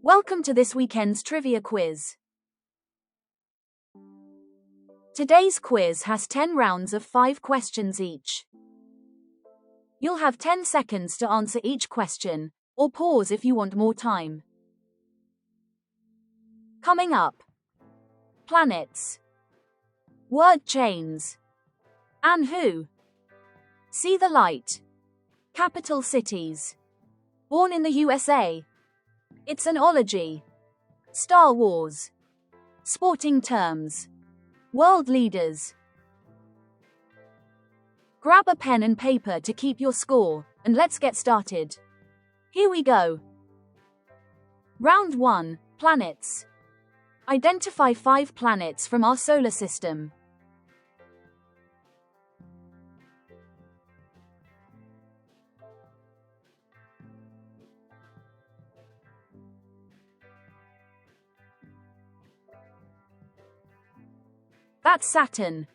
Welcome to this weekend's trivia quiz. Today's quiz has 10 rounds of 5 questions each. You'll have 10 seconds to answer each question, or pause if you want more time. Coming up: planets, word chains, and who. See the light. Capital cities. Born in the USA. It's an ology. Star Wars. Sporting terms. World leaders. Grab a pen and paper to keep your score, and let's get started. Here we go. Round 1, planets. Identify 5 planets from our solar system. That's Saturn.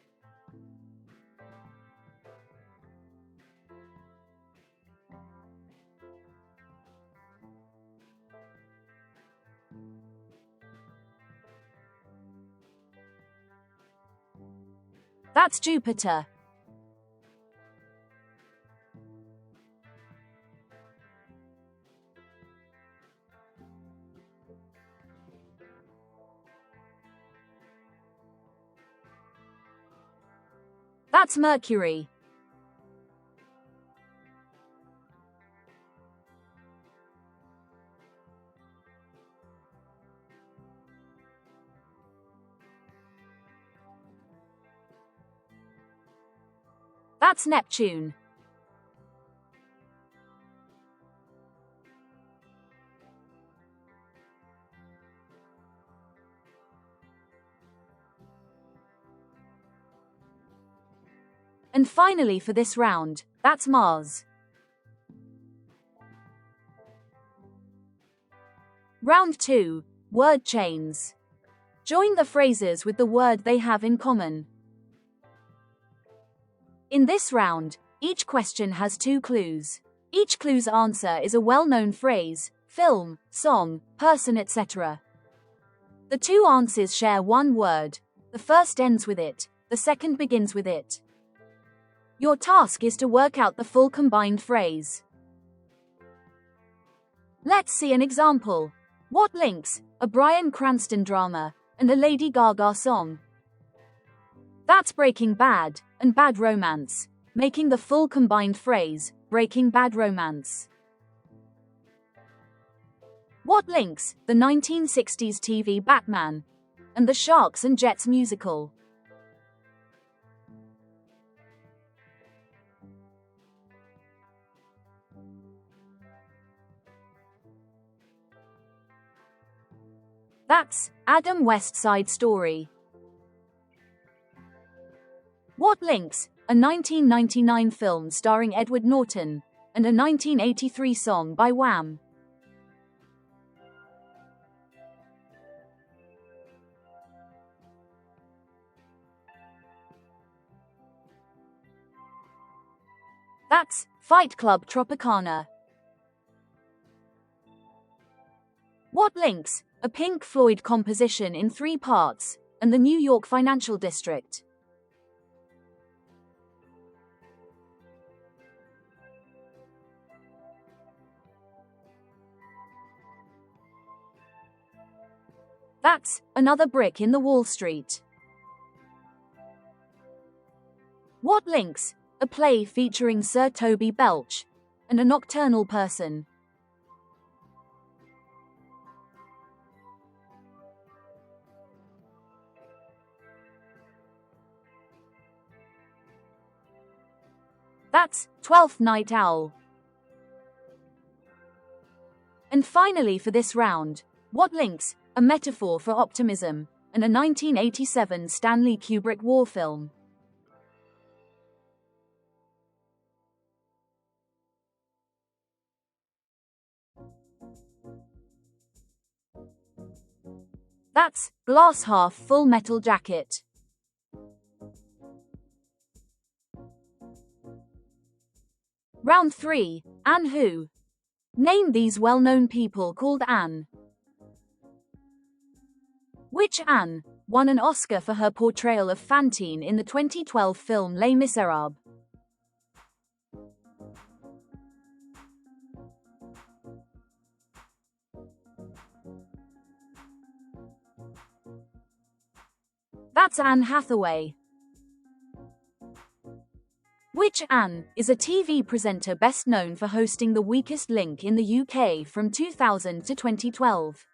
That's Jupiter. That's Mercury. That's Neptune. And finally for this round, that's Mars. Round 2, word chains. Join the phrases with the word they have in common. In this round, each question has 2 clues. Each clue's answer is a well-known phrase, film, song, person, etc. The 2 answers share one word. The first ends with it, the second begins with it. Your task is to work out the full combined phrase. Let's see an example. What links a Bryan Cranston drama and a Lady Gaga song? That's Breaking Bad and Bad Romance, making the full combined phrase, Breaking Bad Romance. What links the 1960s TV Batman and the Sharks and Jets musical? That's Adam West Side Story. What links a 1999 film starring Edward Norton and a 1983 song by Wham? That's Fight Club Tropicana. What links a Pink Floyd composition in 3 parts and the New York Financial District? That's Another Brick in the Wall Street. What links a play featuring Sir Toby Belch and a nocturnal person? That's Twelfth Night Owl. And finally for this round, what links a metaphor for optimism and a 1987 Stanley Kubrick war film? That's Glass Half Full Metal Jacket. Round 3, and who. Name these well-known people called Anne. Which Anne won an Oscar for her portrayal of Fantine in the 2012 film Les Miserables? That's Anne Hathaway. Which Anne is a TV presenter best known for hosting The Weakest Link in the UK from 2000 to 2012?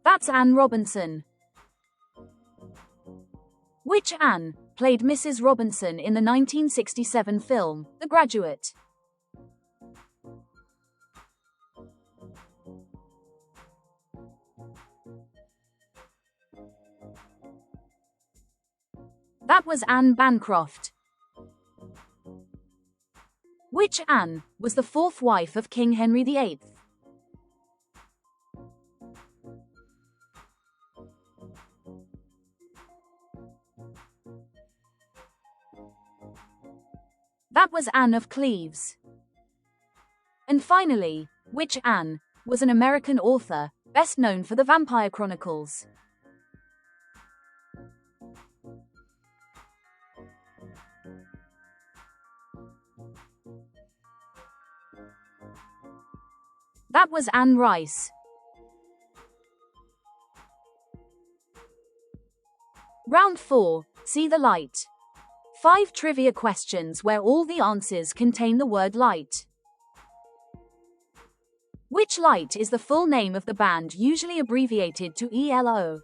That's Anne Robinson. Which Anne played Mrs. Robinson in the 1967 film, The Graduate? That was Anne Bancroft. Which Anne was the fourth wife of King Henry VIII? That was Anne of Cleves. And finally, which Anne was an American author, best known for the Vampire Chronicles? That was Anne Rice. Round 4. See the light. 5 trivia questions where all the answers contain the word light. Which light is the full name of the band, usually abbreviated to ELO?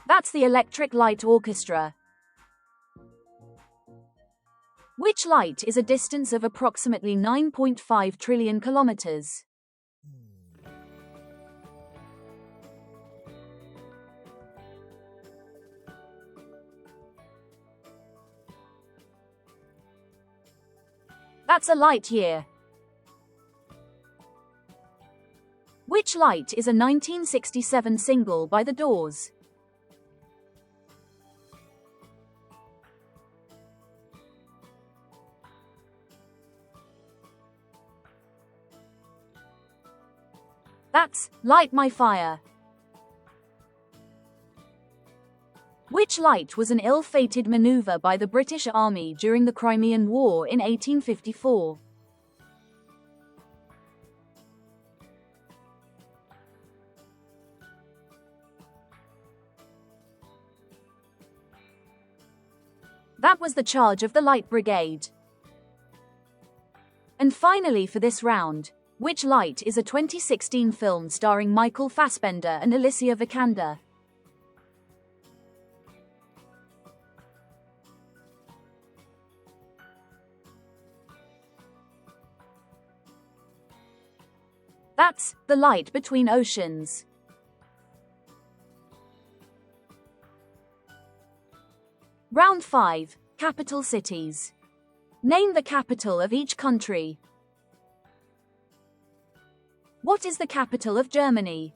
That's the Electric Light Orchestra. Which light is a distance of approximately 9.5 trillion kilometers? That's a light year. Which light is a 1967 single by The Doors? That's Light My Fire. Which light was an ill-fated maneuver by the British Army during the Crimean War in 1854? That was the charge of the Light Brigade. And finally for this round, which light is a 2016 film starring Michael Fassbender and Alicia Vikander? That's The Light Between Oceans. Round 5. Capital cities. Name the capital of each country. What is the capital of Germany?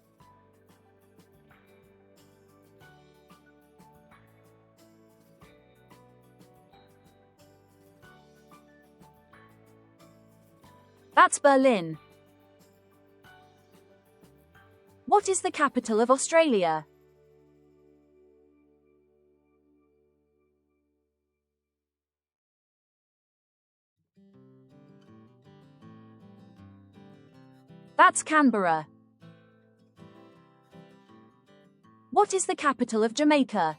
That's Berlin. What is the capital of Australia? That's Canberra. What is the capital of Jamaica?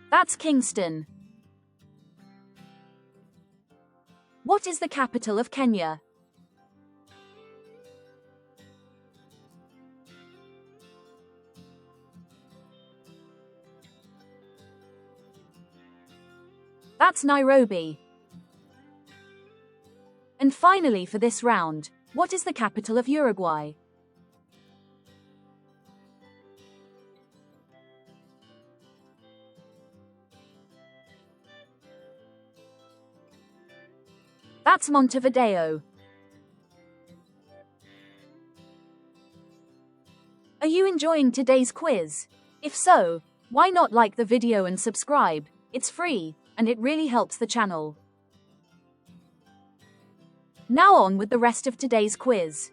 That's Kingston. What is the capital of Kenya? That's Nairobi. And finally for this round, what is the capital of Uruguay? That's Montevideo. Are you enjoying today's quiz? If so, why not like the video and subscribe? It's free, and it really helps the channel. Now on with the rest of today's quiz.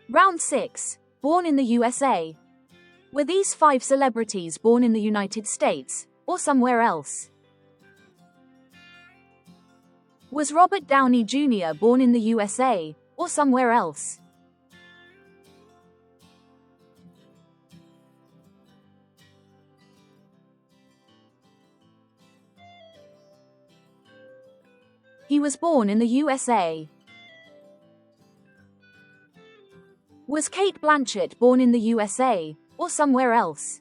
Round 6. Born in the USA. Were these 5 celebrities born in the United States, or somewhere else? Was Robert Downey Jr. born in the USA, or somewhere else? He was born in the USA. Was Kate Blanchett born in the USA, or somewhere else?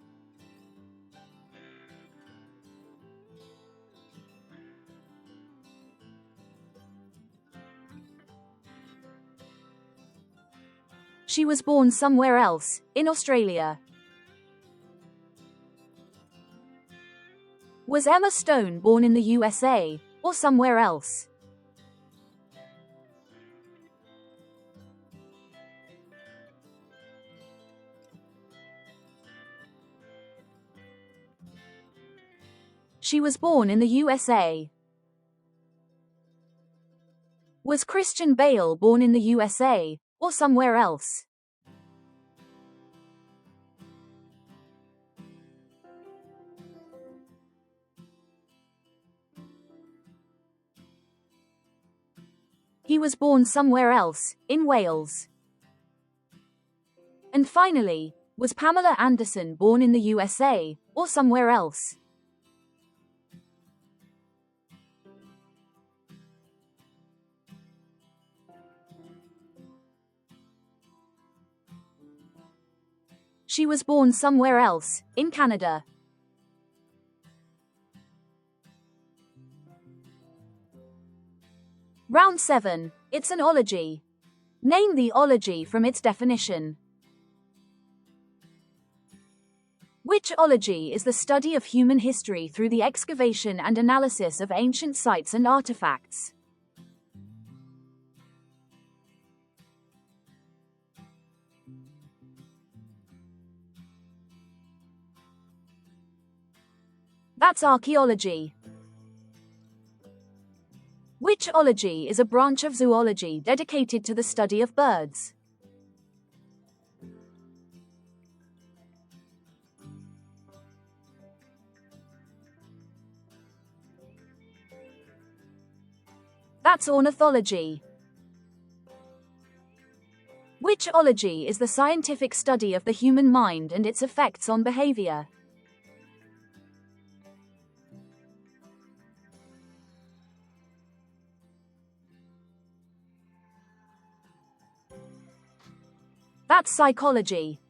She was born somewhere else, in Australia. Was Emma Stone born in the USA, or somewhere else? She was born in the USA. Was Christian Bale born in the USA, or somewhere else? He was born somewhere else, in Wales. And finally, was Pamela Anderson born in the USA, or somewhere else? She was born somewhere else, in Canada. Round 7. It's an ology. Name the ology from its definition. Which ology is the study of human history through the excavation and analysis of ancient sites and artifacts? That's archaeology. Which ology is a branch of zoology dedicated to the study of birds? That's ornithology. Which ology is the scientific study of the human mind and its effects on behavior? That's psychology.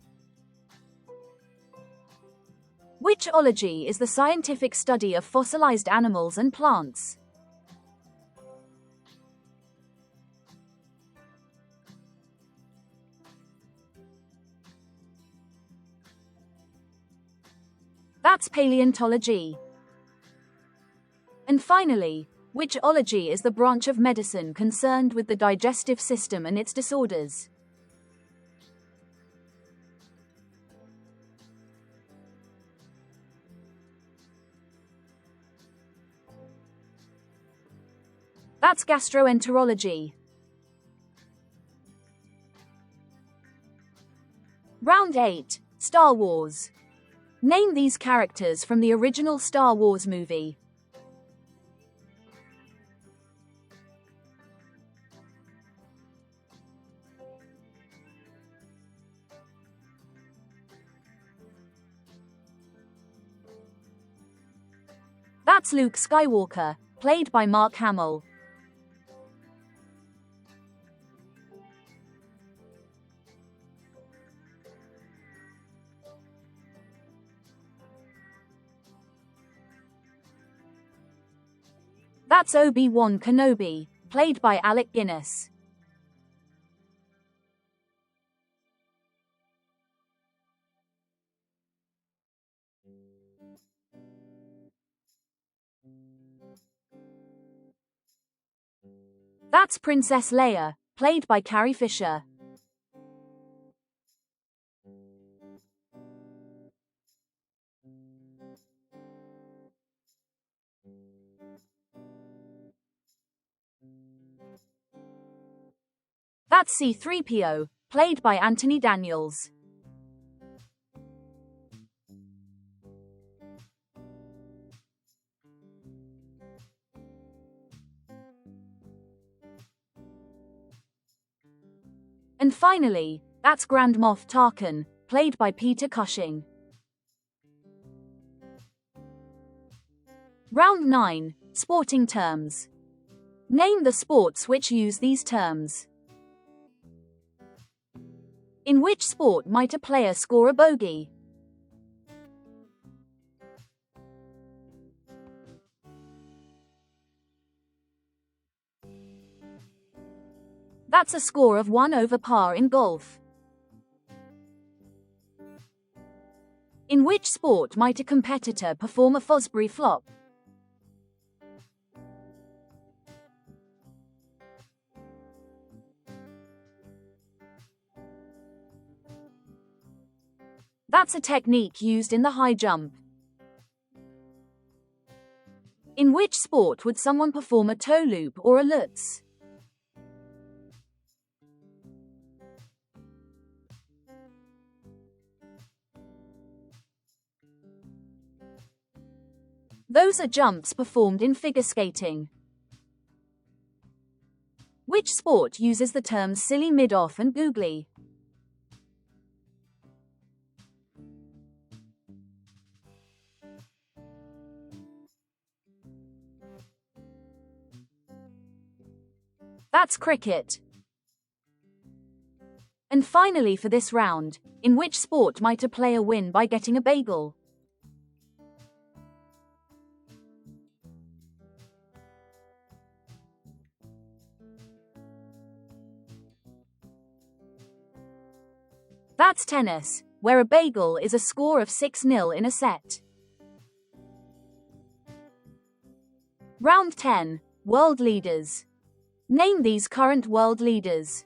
Which ology is the scientific study of fossilized animals and plants? That's paleontology. And finally, which ology is the branch of medicine concerned with the digestive system and its disorders? That's gastroenterology. Round 8. Star Wars. Name these characters from the original Star Wars movie. That's Luke Skywalker, played by Mark Hamill. That's Obi-Wan Kenobi, played by Alec Guinness. That's Princess Leia, played by Carrie Fisher. That's C-3PO, played by Anthony Daniels. And finally, that's Grand Moff Tarkin, played by Peter Cushing. Round 9, Sporting Terms. Name the sports which use these terms. In which sport might a player score a bogey? That's a score of 1 over par in golf. In which sport might a competitor perform a Fosbury flop? That's a technique used in the high jump. In which sport would someone perform a toe loop or a lutz? Those are jumps performed in figure skating. Which sport uses the terms silly, mid-off and googly? That's cricket. And finally for this round, in which sport might a player win by getting a bagel? That's tennis, where a bagel is a score of 6-0 in a set. Round 10, World Leaders. Name these current world leaders.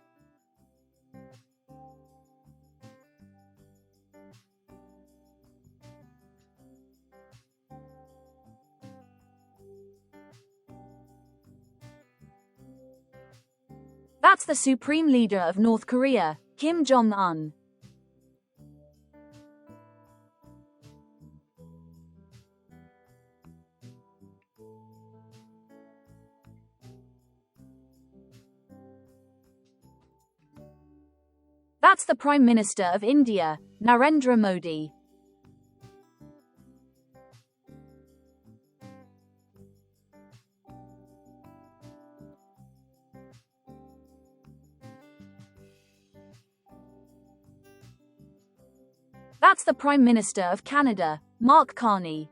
That's the Supreme Leader of North Korea, Kim Jong-un. That's the Prime Minister of India, Narendra Modi. That's the Prime Minister of Canada, Mark Carney.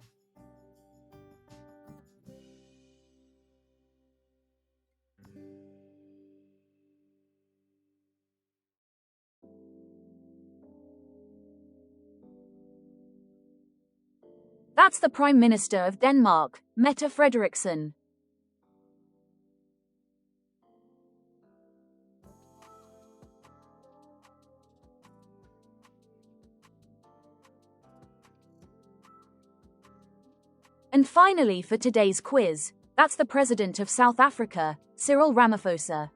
That's the Prime Minister of Denmark, Mette Frederiksen. And finally for today's quiz, that's the President of South Africa, Cyril Ramaphosa.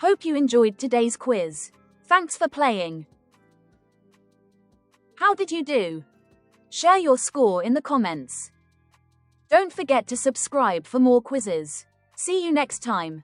Hope you enjoyed today's quiz. Thanks for playing. How did you do? Share your score in the comments. Don't forget to subscribe for more quizzes. See you next time.